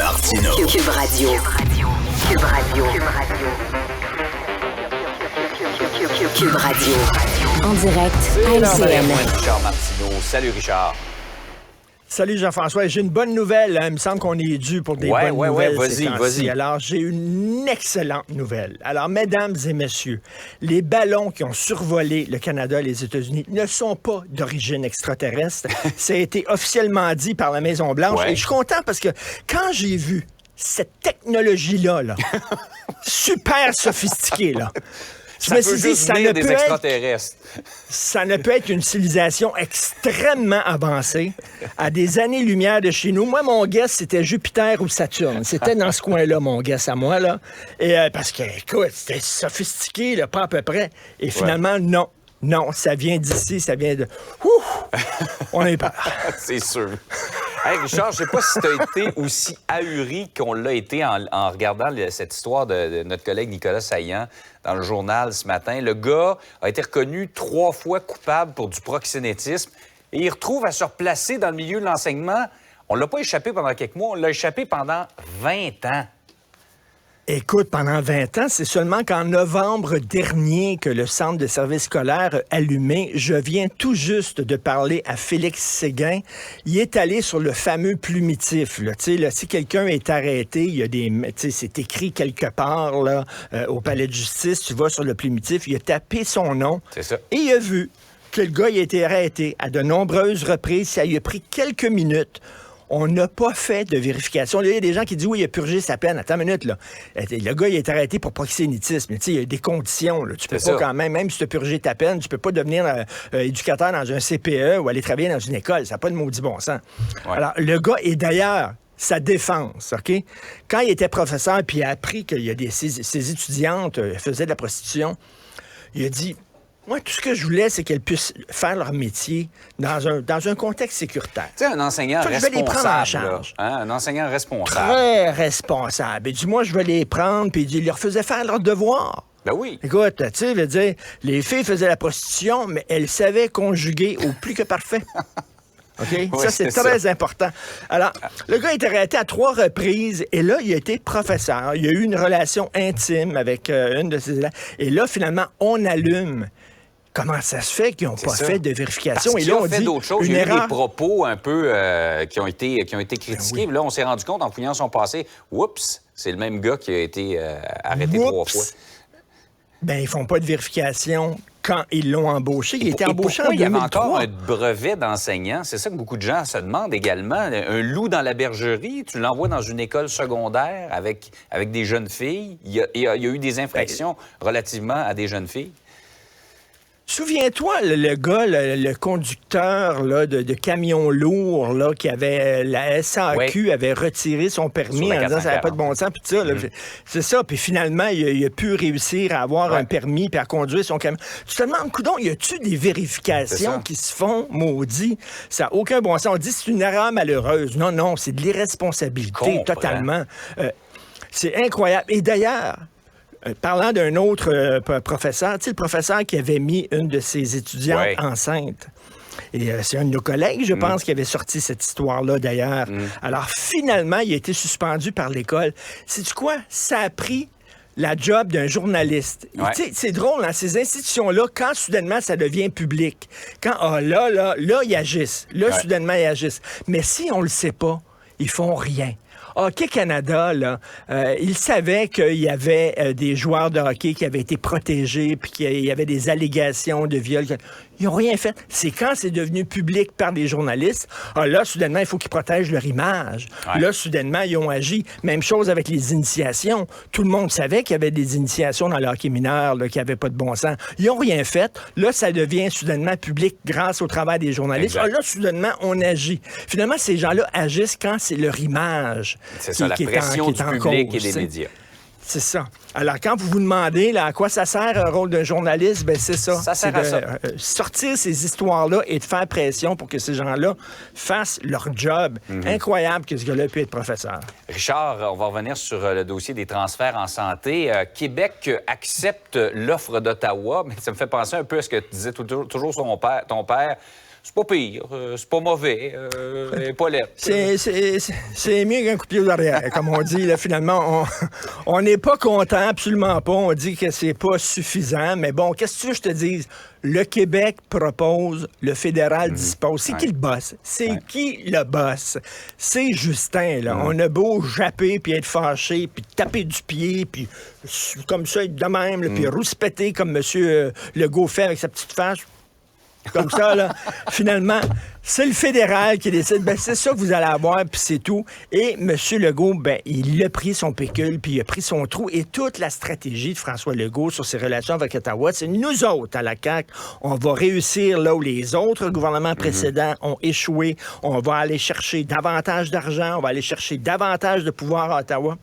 Martineau. Cube Radio. Cube Radio. Cube Radio. En direct à LCN. Richard Martineau. Salut Richard. Salut Jean-François. J'ai une bonne nouvelle. Il me semble qu'on est dû pour des bonnes nouvelles. Vas-y. Alors, j'ai une excellente nouvelle. Alors, mesdames et messieurs, les ballons qui ont survolé le Canada et les États-Unis ne sont pas d'origine extraterrestre. Ça a été officiellement dit par la Maison-Blanche. Ouais. Et je suis content parce que quand j'ai vu cette technologie-là, super sophistiquée, là, Ça peut juste venir des extraterrestres. Ça ne peut être qu'une civilisation extrêmement avancée, à des années-lumière de chez nous. Moi, mon guess, c'était Jupiter ou Saturne. C'était dans ce coin-là, mon guess à moi, là. Et parce que, écoute, c'était sophistiqué, là, pas à peu près. Et finalement, non. Non, ça vient d'ici, ça vient de... Ouh! On est peur. C'est sûr. Hey Richard, je ne sais pas si tu as été aussi ahuri qu'on l'a été en regardant cette histoire de notre collègue Nicolas Saillant dans le journal ce matin. Le gars a été reconnu 3 fois coupable pour du proxénétisme et il retrouve à se replacer dans le milieu de l'enseignement. On ne l'a pas échappé pendant quelques mois, on l'a échappé pendant 20 ans. Écoute, pendant 20 ans, c'est seulement qu'en novembre dernier que le Centre de services scolaires a allumé. Je viens tout juste de parler à Félix Séguin. Il est allé sur le fameux plumitif. Là. Là, si quelqu'un est arrêté, il y a des, c'est écrit quelque part là, au palais de justice, tu vas sur le plumitif, il a tapé son nom. C'est ça. Et il a vu que le gars il a été arrêté à de nombreuses reprises. Ça lui a pris quelques minutes. On n'a pas fait de vérification. Là, il y a des gens qui disent, oui, il a purgé sa peine. Attends une minute, là. Le gars, il est arrêté pour proxénétisme. Il y a des conditions. Là. Tu peux pas quand même si tu as purgé ta peine, tu peux pas devenir éducateur dans un CPE ou aller travailler dans une école. Ça n'a pas de maudit bon sens. Ouais. Alors, le gars est d'ailleurs sa défense, OK? Quand il était professeur puis il a appris qu'il y a ses étudiantes faisaient de la prostitution, il a dit... Moi, tout ce que je voulais, c'est qu'elles puissent faire leur métier dans un contexte sécuritaire. Tu sais, un enseignant responsable. Je vais les prendre en charge. Un enseignant responsable. Très responsable. Et du moins, je vais les prendre, puis il leur faisait faire leurs devoirs. Ben oui. Écoute, tu sais, je veux dire, les filles faisaient la prostitution, mais elles savaient conjuguer au plus que parfait. OK? Oui, ça, c'est très important. Alors, le gars a été arrêté à 3 reprises et là, il a été professeur. Il a eu une relation intime avec une de ses élèves. Et là, finalement, on allume. Comment ça se fait qu'ils n'ont pas fait de vérification? Parce et là, on fait dit d'autres choses. Il y a eu des propos un peu qui ont été critiqués. Oui. Là, on s'est rendu compte en fouillant son passé, oups, c'est le même gars qui a été arrêté 3 fois. Ben, ils font pas de vérification quand ils l'ont embauché. Il était embauché en 2003. Il y avait encore un brevet d'enseignant. C'est ça que beaucoup de gens se demandent également. Un loup dans la bergerie, tu l'envoies dans une école secondaire avec des jeunes filles. Il y a eu des infractions relativement à des jeunes filles. Souviens-toi, le gars, le conducteur là, de camion lourd là, qui avait la SAQ avait retiré son permis en disant que ça n'avait pas de bon sens. Puis ça, là, c'est ça. Puis finalement, il a pu réussir à avoir un permis puis à conduire son camion. Tu te demandes, coudonc, y a-tu des vérifications qui se font, maudit? Ça n'a aucun bon sens. On dit que c'est une erreur malheureuse. Non, c'est de l'irresponsabilité totalement. C'est incroyable. Et d'ailleurs... parlant d'un autre professeur, tu sais, le professeur qui avait mis une de ses étudiantes enceinte. Et c'est un de nos collègues, je pense, qui avait sorti cette histoire-là, d'ailleurs. Alors, finalement, il a été suspendu par l'école. Sais-tu quoi? Ça a pris la job d'un journaliste. Ouais. C'est drôle, hein, ces institutions-là, quand soudainement ça devient public, quand, là, ils agissent. Là, soudainement, ils agissent. Mais si on le sait pas, ils font rien. Hockey Canada, là, il savait qu'il y avait des joueurs de hockey qui avaient été protégés puis qu'il y avait des allégations de viol. Ils n'ont rien fait. C'est quand c'est devenu public par des journalistes, là, soudainement, il faut qu'ils protègent leur image. Ouais. Là, soudainement, ils ont agi. Même chose avec les initiations. Tout le monde savait qu'il y avait des initiations dans le hockey mineur là, qui n'avaient pas de bon sens. Ils n'ont rien fait. Là, ça devient soudainement public grâce au travail des journalistes. Là, soudainement, on agit. Finalement, ces gens-là agissent quand c'est leur image. C'est ça, la pression du public et des médias. C'est ça. Alors, quand vous vous demandez là, à quoi ça sert un rôle d'un journaliste, ben c'est ça. Ça sert à ça. Sortir ces histoires-là et de faire pression pour que ces gens-là fassent leur job. Incroyable que ce gars-là ait pu être professeur. Richard, on va revenir sur le dossier des transferts en santé. Québec accepte l'offre d'Ottawa, mais ça me fait penser un peu à ce que tu disais toujours ton père. c'est pas pire, c'est pas mauvais, pas laid. C'est mieux qu'un coup de pied derrière, comme on dit. Là, finalement, on n'est pas content, absolument pas. On dit que c'est pas suffisant. Mais bon, qu'est-ce que tu veux que je te dise? Le Québec propose, le fédéral dispose. C'est qui le boss? C'est qui le boss? C'est Justin, là. On a beau japper, puis être fâché, puis taper du pied, puis comme ça, être de même, puis rouspéter comme M. Legault fait avec sa petite fâche. Comme ça, là, finalement, c'est le fédéral qui décide. Ben, c'est ça que vous allez avoir, puis c'est tout. Et M. Legault, ben, il a pris son pécule, puis il a pris son trou. Et toute la stratégie de François Legault sur ses relations avec Ottawa, c'est nous autres, à la CAQ, on va réussir là où les autres gouvernements précédents ont échoué. On va aller chercher davantage d'argent, on va aller chercher davantage de pouvoir à Ottawa.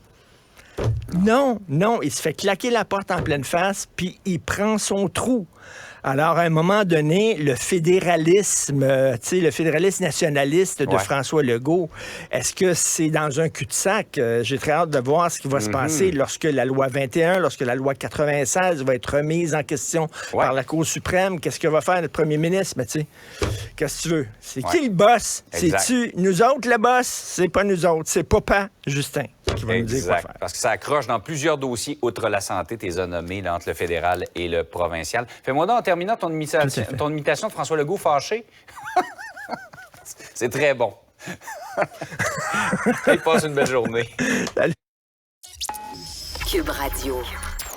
Non, il se fait claquer la porte en pleine face, puis il prend son trou. Alors, à un moment donné, le fédéralisme nationaliste de François Legault, est-ce que c'est dans un cul-de-sac? J'ai très hâte de voir ce qui va se passer lorsque la loi 21, lorsque la loi 96 va être remise en question par la Cour suprême. Qu'est-ce que va faire notre premier ministre? Mais tu sais, qu'est-ce que tu veux? C'est qui le boss? C'est-tu nous autres le boss? C'est pas nous autres. C'est Papa Justin qui va nous dire quoi faire. Parce que ça accroche dans plusieurs dossiers, outre la santé, t'es nommé là, entre le fédéral et le provincial. Fais-moi donc, en terminant, ton imitation de François Legault fâché. C'est très bon. Passe une belle journée. Cube Radio.